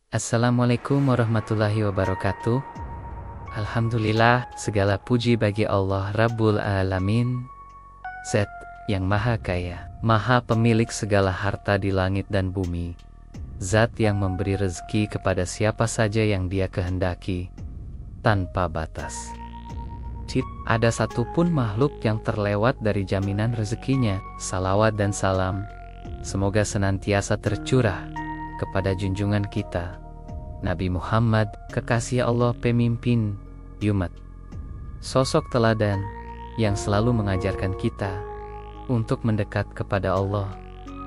Assalamualaikum warahmatullahi wabarakatuh. Alhamdulillah, segala puji bagi Allah Rabbul Alamin, Zat yang Maha Kaya, Maha Pemilik segala harta di langit dan bumi, Zat yang memberi rezeki kepada siapa saja yang Dia kehendaki, tanpa batas. Tidak ada satupun makhluk yang terlewat dari jaminan rezekinya. Salawat dan salam semoga senantiasa tercurah kepada junjungan kita, Nabi Muhammad, kekasih Allah, pemimpin umat, sosok teladan yang selalu mengajarkan kita untuk mendekat kepada Allah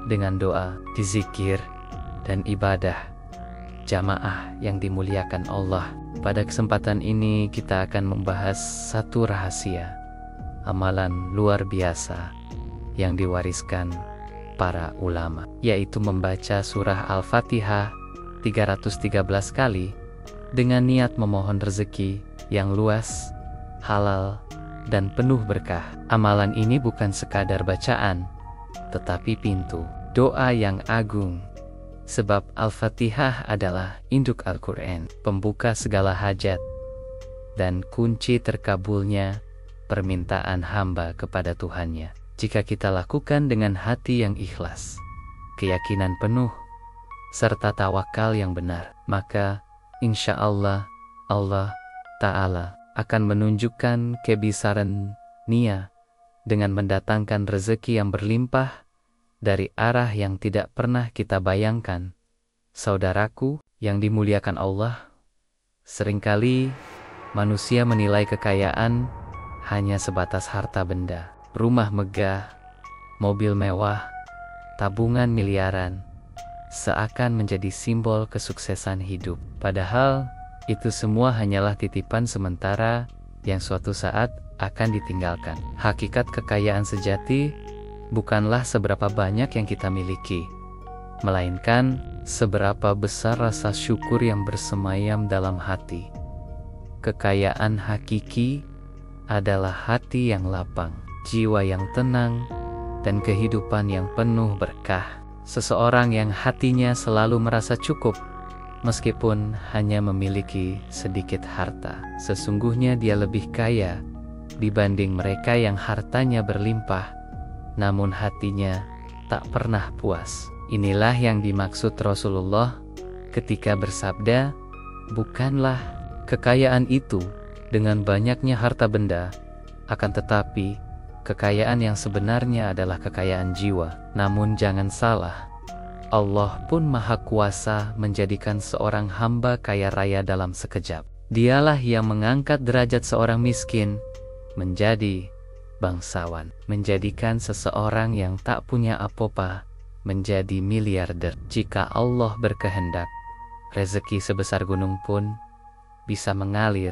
dengan doa, dizikir, dan ibadah jamaah yang dimuliakan Allah. Pada kesempatan ini kita akan membahas satu rahasia amalan luar biasa yang diwariskan para ulama, yaitu membaca surah Al-Fatihah 313 kali dengan niat memohon rezeki yang luas, halal, dan penuh berkah. Amalan ini bukan sekadar bacaan, tetapi pintu doa yang agung. Sebab Al-Fatihah adalah induk Al-Quran, pembuka segala hajat, dan kunci terkabulnya permintaan hamba kepada Tuhannya. Jika kita lakukan dengan hati yang ikhlas, keyakinan penuh, serta tawakal yang benar, maka insya Allah, Allah Ta'ala akan menunjukkan kebesaran Nia dengan mendatangkan rezeki yang berlimpah dari arah yang tidak pernah kita bayangkan. Saudaraku yang dimuliakan Allah, seringkali manusia menilai kekayaan hanya sebatas harta benda, rumah megah, mobil mewah, tabungan miliaran, seakan menjadi simbol kesuksesan hidup. Padahal itu semua hanyalah titipan sementara yang suatu saat akan ditinggalkan. Hakikat kekayaan sejati bukanlah seberapa banyak yang kita miliki, melainkan seberapa besar rasa syukur yang bersemayam dalam hati. Kekayaan hakiki adalah hati yang lapang, jiwa yang tenang, dan kehidupan yang penuh berkah. Seseorang yang hatinya selalu merasa cukup, meskipun hanya memiliki sedikit harta, sesungguhnya dia lebih kaya dibanding mereka yang hartanya berlimpah, namun hatinya tak pernah puas. Inilah yang dimaksud Rasulullah ketika bersabda, bukanlah kekayaan itu dengan banyaknya harta benda, akan tetapi kekayaan yang sebenarnya adalah kekayaan jiwa. Namun jangan salah, Allah pun maha kuasa menjadikan seorang hamba kaya raya dalam sekejap. Dialah yang mengangkat derajat seorang miskin menjadi bangsawan, menjadikan seseorang yang tak punya apa-apa menjadi miliarder. Jika Allah berkehendak, rezeki sebesar gunung pun bisa mengalir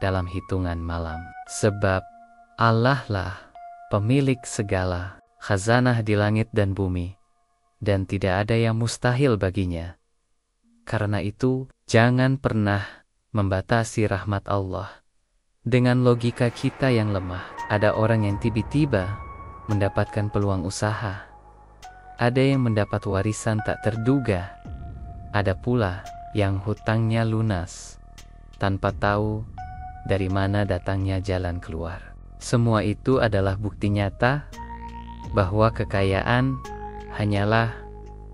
dalam hitungan malam. Sebab Allah lah pemilik segala khazanah di langit dan bumi, dan tidak ada yang mustahil baginya. Karena itu, jangan pernah membatasi rahmat Allah dengan logika kita yang lemah. Ada orang yang tiba-tiba mendapatkan peluang usaha, ada yang mendapat warisan tak terduga, ada pula yang hutangnya lunas tanpa tahu dari mana datangnya jalan keluar. Semua itu adalah bukti nyata bahwa kekayaan hanyalah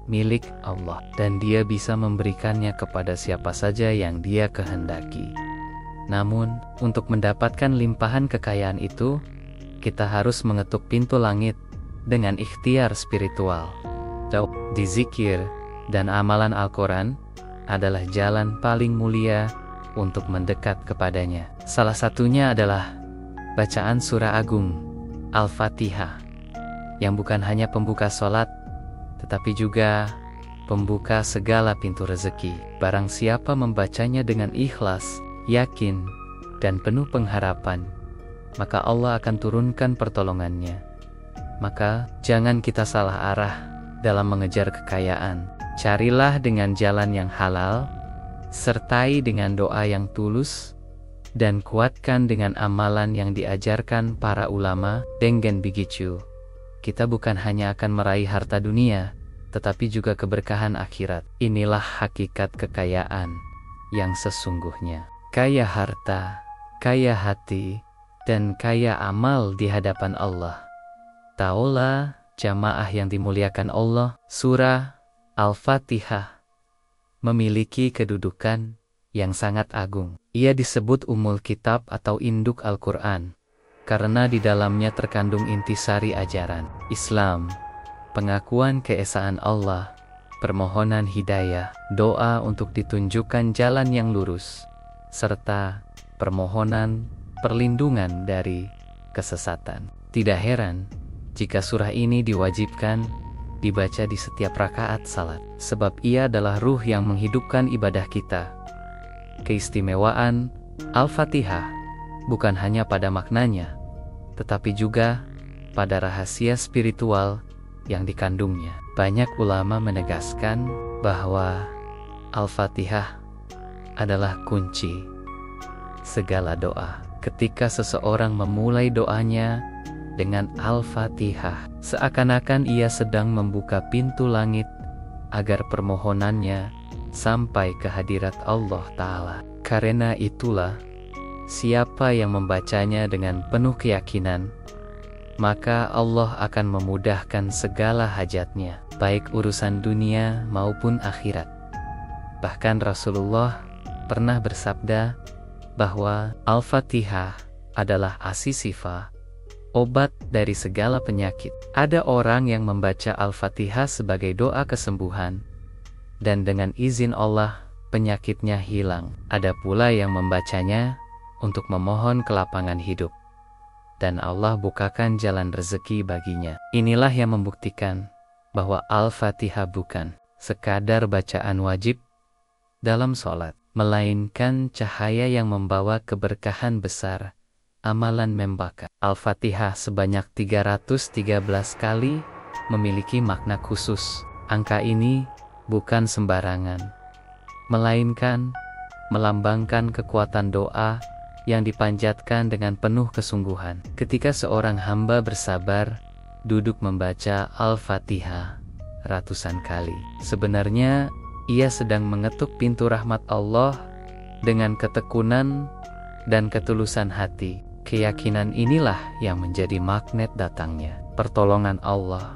milik Allah, dan Dia bisa memberikannya kepada siapa saja yang Dia kehendaki. Namun, untuk mendapatkan limpahan kekayaan itu, kita harus mengetuk pintu langit dengan ikhtiar spiritual. Dizikir dan amalan Al-Quran adalah jalan paling mulia untuk mendekat kepadanya. Salah satunya adalah bacaan surah agung Al-Fatihah, yang bukan hanya pembuka sholat, tetapi juga pembuka segala pintu rezeki. Barang siapa membacanya dengan ikhlas, yakin, dan penuh pengharapan, maka Allah akan turunkan pertolongannya. Maka jangan kita salah arah dalam mengejar kekayaan. Carilah dengan jalan yang halal, sertai dengan doa yang tulus, dan kuatkan dengan amalan yang diajarkan para ulama. Dengan begitu, kita bukan hanya akan meraih harta dunia, tetapi juga keberkahan akhirat. Inilah hakikat kekayaan yang sesungguhnya. Kaya harta, kaya hati, dan kaya amal di hadapan Allah Ta'ala. Jamaah yang dimuliakan Allah, surah Al-Fatihah memiliki kedudukan yang sangat agung. Ia disebut Ummul Kitab atau induk Al-Quran, karena di dalamnya terkandung intisari ajaran Islam, pengakuan keesaan Allah, permohonan hidayah, doa untuk ditunjukkan jalan yang lurus, serta permohonan perlindungan dari kesesatan. Tidak heran jika surah ini diwajibkan dibaca di setiap rakaat salat, sebab ia adalah ruh yang menghidupkan ibadah kita. Keistimewaan Al-Fatihah bukan hanya pada maknanya, tetapi juga pada rahasia spiritual yang dikandungnya. Banyak ulama menegaskan bahwa Al-Fatihah adalah kunci segala doa. Ketika seseorang memulai doanya dengan Al-Fatihah, seakan-akan ia sedang membuka pintu langit agar permohonannya sampai ke hadirat Allah Ta'ala. Karena itulah, siapa yang membacanya dengan penuh keyakinan, maka Allah akan memudahkan segala hajatnya, baik urusan dunia maupun akhirat. Bahkan Rasulullah pernah bersabda bahwa Al-Fatihah adalah asy-syifaa, obat dari segala penyakit. Ada orang yang membaca Al-Fatihah sebagai doa kesembuhan, dan dengan izin Allah penyakitnya hilang. Ada pula yang membacanya untuk memohon kelapangan hidup, dan Allah bukakan jalan rezeki baginya. Inilah yang membuktikan bahwa Al-Fatihah bukan sekadar bacaan wajib dalam sholat, melainkan cahaya yang membawa keberkahan besar, amalan membaka. Al-Fatihah sebanyak 313 kali memiliki makna khusus. Angka ini bukan sembarangan, melainkan melambangkan kekuatan doa yang dipanjatkan dengan penuh kesungguhan. Ketika seorang hamba bersabar duduk membaca Al-Fatihah ratusan kali, sebenarnya ia sedang mengetuk pintu rahmat Allah dengan ketekunan dan ketulusan hati. Keyakinan inilah yang menjadi magnet datangnya pertolongan Allah.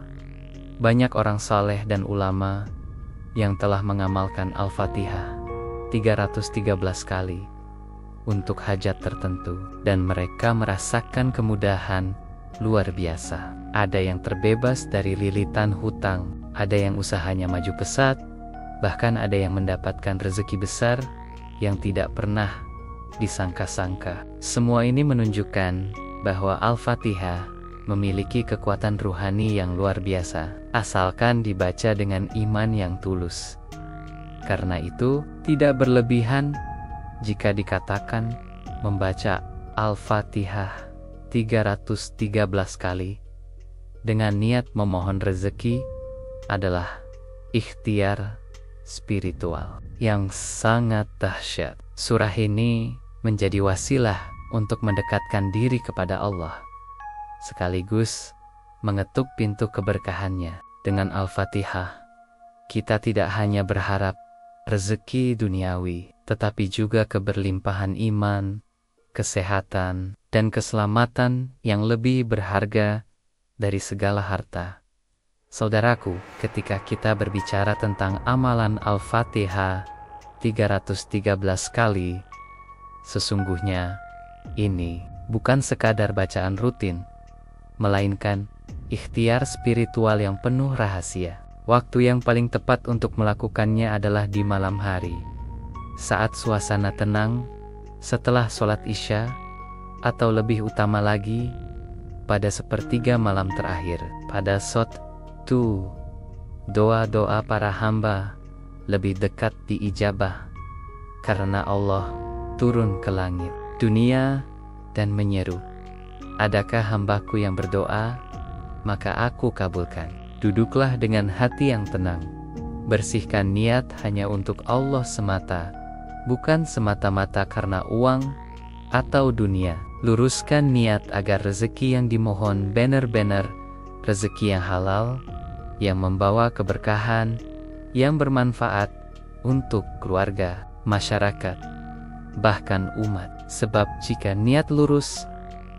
Banyak orang saleh dan ulama yang telah mengamalkan Al-Fatihah 313 kali untuk hajat tertentu, dan mereka merasakan kemudahan luar biasa. Ada yang terbebas dari lilitan hutang, ada yang usahanya maju pesat, bahkan ada yang mendapatkan rezeki besar yang tidak pernah disangka-sangka. Semua ini menunjukkan bahwa Al-Fatihah memiliki kekuatan ruhani yang luar biasa, asalkan dibaca dengan iman yang tulus. Karena itu, tidak berlebihan jika dikatakan membaca Al-Fatihah 313 kali dengan niat memohon rezeki adalah ikhtiar spiritual yang sangat dahsyat. Surah ini menjadi wasilah untuk mendekatkan diri kepada Allah, sekaligus mengetuk pintu keberkahannya. Dengan Al-Fatihah, kita tidak hanya berharap rezeki duniawi, tetapi juga keberlimpahan iman, kesehatan, dan keselamatan yang lebih berharga dari segala harta. Saudaraku, ketika kita berbicara tentang amalan Al-Fatihah 313 kali, sesungguhnya ini bukan sekadar bacaan rutin, melainkan ikhtiar spiritual yang penuh rahasia. Waktu yang paling tepat untuk melakukannya adalah di malam hari, saat suasana tenang, setelah sholat Isya, atau lebih utama lagi, pada sepertiga malam terakhir. Pada saat itu, doa-doa para hamba lebih dekat diijabah, karena Allah turun ke langit dunia dan menyeru, "Adakah hambaku yang berdoa? Maka aku kabulkan." Duduklah dengan hati yang tenang. Bersihkan niat hanya untuk Allah semata, bukan semata-mata karena uang atau dunia. Luruskan niat agar rezeki yang dimohon benar-benar rezeki yang halal, yang membawa keberkahan yang bermanfaat untuk keluarga, masyarakat, bahkan umat. Sebab jika niat lurus,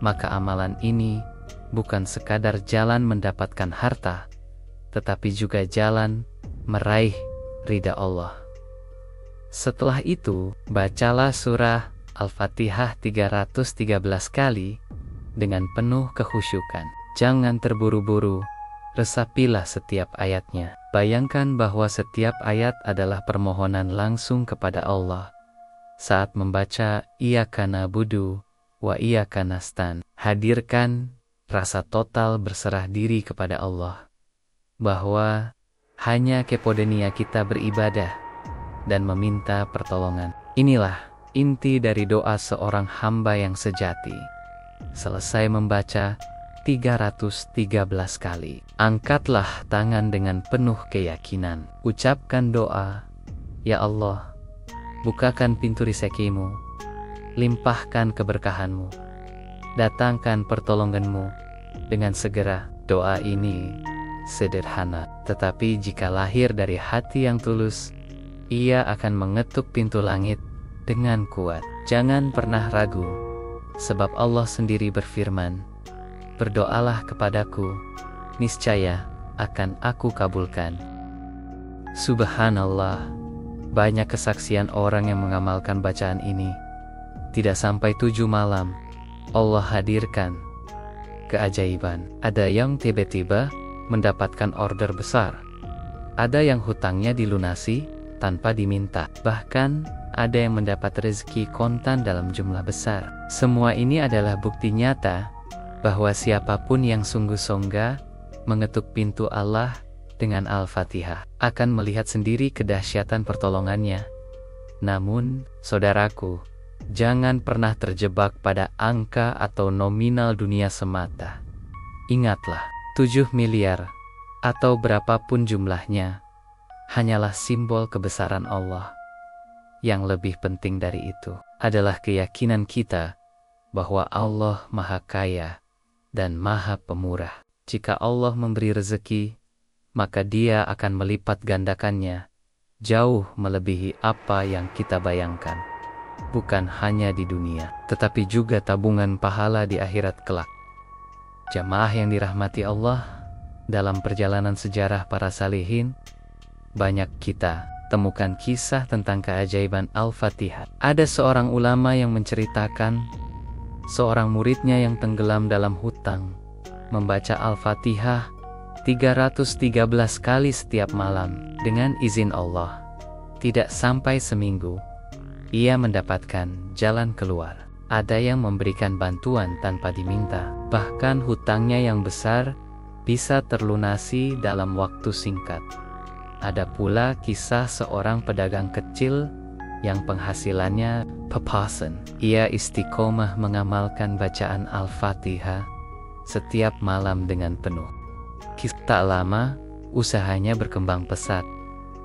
maka amalan ini bukan sekadar jalan mendapatkan harta, tetapi juga jalan meraih ridha Allah. Setelah itu, bacalah surah Al-Fatihah 313 kali dengan penuh kekhusyukan. Jangan terburu-buru, resapilah setiap ayatnya. Bayangkan bahwa setiap ayat adalah permohonan langsung kepada Allah. Saat membaca Iyyaka na'budu wa iyyaka nasta'in, hadirkan rasa total berserah diri kepada Allah, bahwa hanya kepadanya kita beribadah dan meminta pertolongan. Inilah inti dari doa seorang hamba yang sejati. Selesai membaca 313 kali, angkatlah tangan dengan penuh keyakinan. Ucapkan doa, Ya Allah, bukakan pintu rezekimu, limpahkan keberkahanmu, datangkan pertolonganmu dengan segera. Doa ini sederhana, tetapi jika lahir dari hati yang tulus, ia akan mengetuk pintu langit dengan kuat. Jangan pernah ragu, sebab Allah sendiri berfirman, berdoalah kepadaku, niscaya akan aku kabulkan. Subhanallah, banyak kesaksian orang yang mengamalkan bacaan ini. Tidak sampai 7 malam, Allah hadirkan keajaiban. Ada yang tiba-tiba mendapatkan order besar. Ada yang hutangnya dilunasi tanpa diminta. Bahkan ada yang mendapat rezeki kontan dalam jumlah besar. Semua ini adalah bukti nyata bahwa siapapun yang sungguh-sungguh mengetuk pintu Allah dengan Al-Fatihah akan melihat sendiri kedahsyatan pertolongannya. Namun, saudaraku, jangan pernah terjebak pada angka atau nominal dunia semata. Ingatlah, 7 miliar atau berapapun jumlahnya hanyalah simbol kebesaran Allah. Yang lebih penting dari itu adalah keyakinan kita bahwa Allah Maha Kaya dan Maha Pemurah. Jika Allah memberi rezeki, maka Dia akan melipat gandakannya jauh melebihi apa yang kita bayangkan. Bukan hanya di dunia, tetapi juga tabungan pahala di akhirat kelak. Jamaah yang dirahmati Allah, dalam perjalanan sejarah para salihin, banyak kita temukan kisah tentang keajaiban Al-Fatihah. Ada seorang ulama yang menceritakan seorang muridnya yang tenggelam dalam hutang membaca Al-Fatihah 313 kali setiap malam dengan izin Allah. Tidak sampai seminggu, ia mendapatkan jalan keluar. Ada yang memberikan bantuan tanpa diminta. Bahkan hutangnya yang besar bisa terlunasi dalam waktu singkat. Ada pula kisah seorang pedagang kecil yang penghasilannya pas-pasan. Ia istiqomah mengamalkan bacaan Al-Fatihah setiap malam dengan penuh. Tak lama, usahanya berkembang pesat.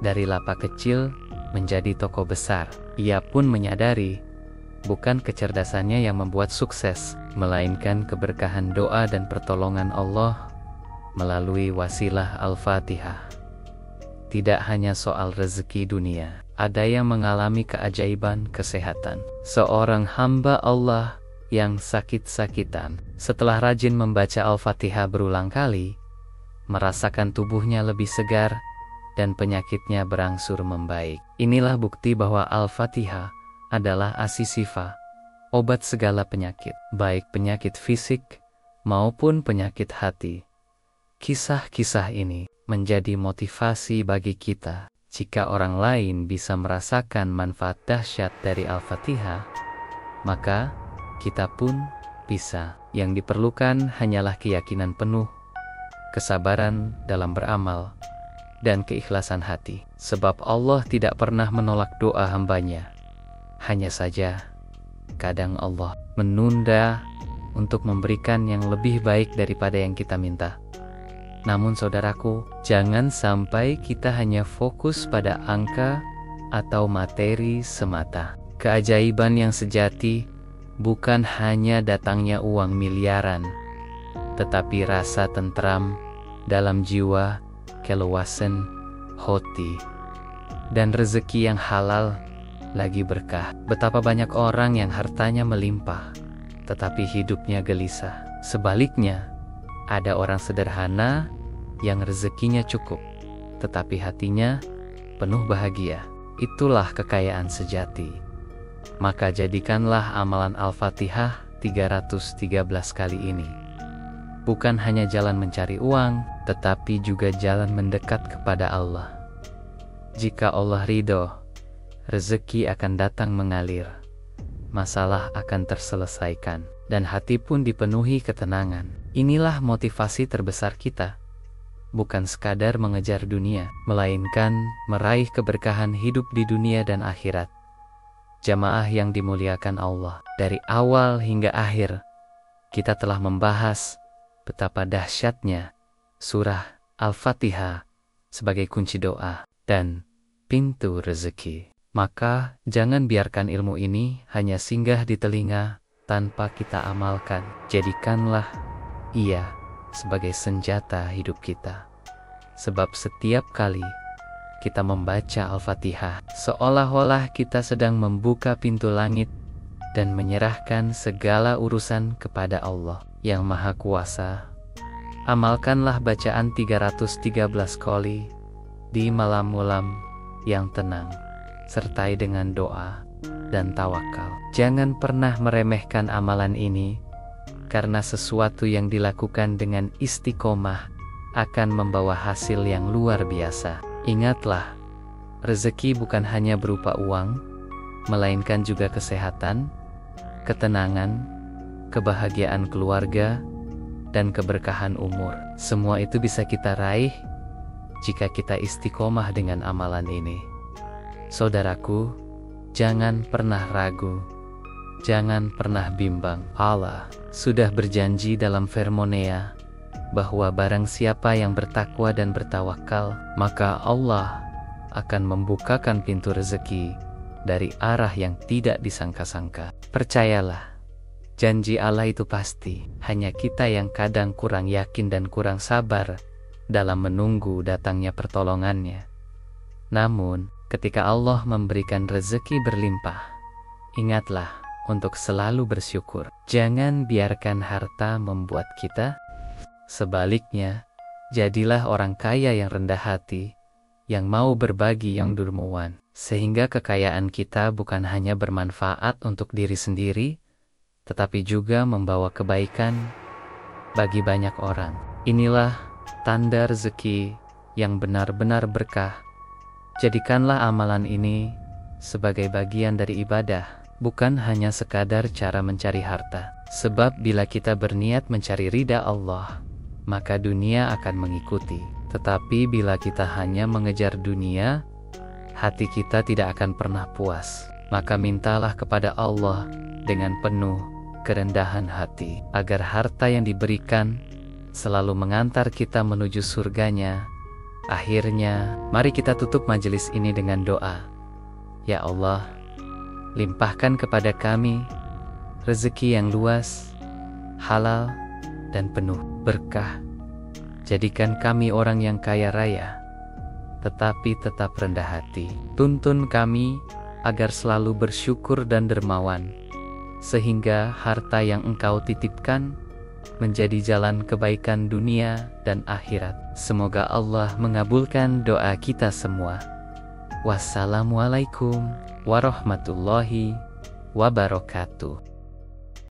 Dari lapak kecil menjadi toko besar. Ia pun menyadari bukan kecerdasannya yang membuat sukses, melainkan keberkahan doa dan pertolongan Allah melalui wasilah Al-Fatihah. Tidak hanya soal rezeki dunia, ada yang mengalami keajaiban kesehatan. Seorang hamba Allah yang sakit-sakitan, setelah rajin membaca Al-Fatihah berulang kali, merasakan tubuhnya lebih segar dan penyakitnya berangsur membaik. Inilah bukti bahwa Al-Fatihah adalah asisifa, obat segala penyakit, baik penyakit fisik maupun penyakit hati. Kisah-kisah ini menjadi motivasi bagi kita. Jika orang lain bisa merasakan manfaat dahsyat dari Al-Fatihah, maka kita pun bisa. Yang diperlukan hanyalah keyakinan penuh, kesabaran dalam beramal, dan keikhlasan hati. Sebab Allah tidak pernah menolak doa hambanya. Hanya saja, kadang Allah menunda untuk memberikan yang lebih baik daripada yang kita minta. Namun saudaraku, jangan sampai kita hanya fokus pada angka atau materi semata. Keajaiban yang sejati bukan hanya datangnya uang miliaran, tetapi rasa tentram dalam jiwa keluasan hati, dan rezeki yang halal lagi berkah. Betapa banyak orang yang hartanya melimpah, tetapi hidupnya gelisah. Sebaliknya, ada orang sederhana yang rezekinya cukup, tetapi hatinya penuh bahagia. Itulah kekayaan sejati. Maka jadikanlah amalan Al-Fatihah 313 kali ini bukan hanya jalan mencari uang, tetapi juga jalan mendekat kepada Allah. Jika Allah ridho, rezeki akan datang mengalir, masalah akan terselesaikan, dan hati pun dipenuhi ketenangan. Inilah motivasi terbesar kita, bukan sekadar mengejar dunia, melainkan meraih keberkahan hidup di dunia dan akhirat. Jamaah yang dimuliakan Allah, dari awal hingga akhir, kita telah membahas betapa dahsyatnya surah Al-Fatihah sebagai kunci doa dan pintu rezeki. Maka jangan biarkan ilmu ini hanya singgah di telinga tanpa kita amalkan. Jadikanlah ia sebagai senjata hidup kita. Sebab setiap kali kita membaca Al-Fatihah, seolah-olah kita sedang membuka pintu langit dan menyerahkan segala urusan kepada Allah yang Maha Kuasa. Amalkanlah bacaan 313 kali di malam-malam yang tenang, sertai dengan doa dan tawakal. Jangan pernah meremehkan amalan ini, karena sesuatu yang dilakukan dengan istiqomah akan membawa hasil yang luar biasa. Ingatlah, rezeki bukan hanya berupa uang, melainkan juga kesehatan, ketenangan, kebahagiaan keluarga, dan keberkahan umur. Semua itu bisa kita raih jika kita istiqomah dengan amalan ini. Saudaraku, jangan pernah ragu, jangan pernah bimbang. Allah sudah berjanji dalam firman-Nya bahwa barang siapa yang bertakwa dan bertawakal, maka Allah akan membukakan pintu rezeki dari arah yang tidak disangka-sangka. Percayalah, janji Allah itu pasti. Hanya kita yang kadang kurang yakin dan kurang sabar dalam menunggu datangnya pertolongannya. Namun, ketika Allah memberikan rezeki berlimpah, ingatlah untuk selalu bersyukur. Jangan biarkan harta membuat kita. Sebaliknya, jadilah orang kaya yang rendah hati, yang mau berbagi, yang dermawan, sehingga kekayaan kita bukan hanya bermanfaat untuk diri sendiri, tetapi juga membawa kebaikan bagi banyak orang. Inilah tanda rezeki yang benar-benar berkah. Jadikanlah amalan ini sebagai bagian dari ibadah, bukan hanya sekadar cara mencari harta. Sebab bila kita berniat mencari ridha Allah, maka dunia akan mengikuti. Tetapi bila kita hanya mengejar dunia, hati kita tidak akan pernah puas. Maka mintalah kepada Allah dengan penuh kerendahan hati, agar harta yang diberikan selalu mengantar kita menuju surganya. Akhirnya, mari kita tutup majelis ini dengan doa. Ya Allah, limpahkan kepada kami rezeki yang luas, halal, dan penuh berkah. Jadikan kami orang yang kaya raya, tetapi tetap rendah hati. Tuntun kami agar selalu bersyukur dan dermawan, sehingga harta yang Engkau titipkan menjadi jalan kebaikan dunia dan akhirat. Semoga Allah mengabulkan doa kita semua. Wassalamualaikum warahmatullahi wabarakatuh.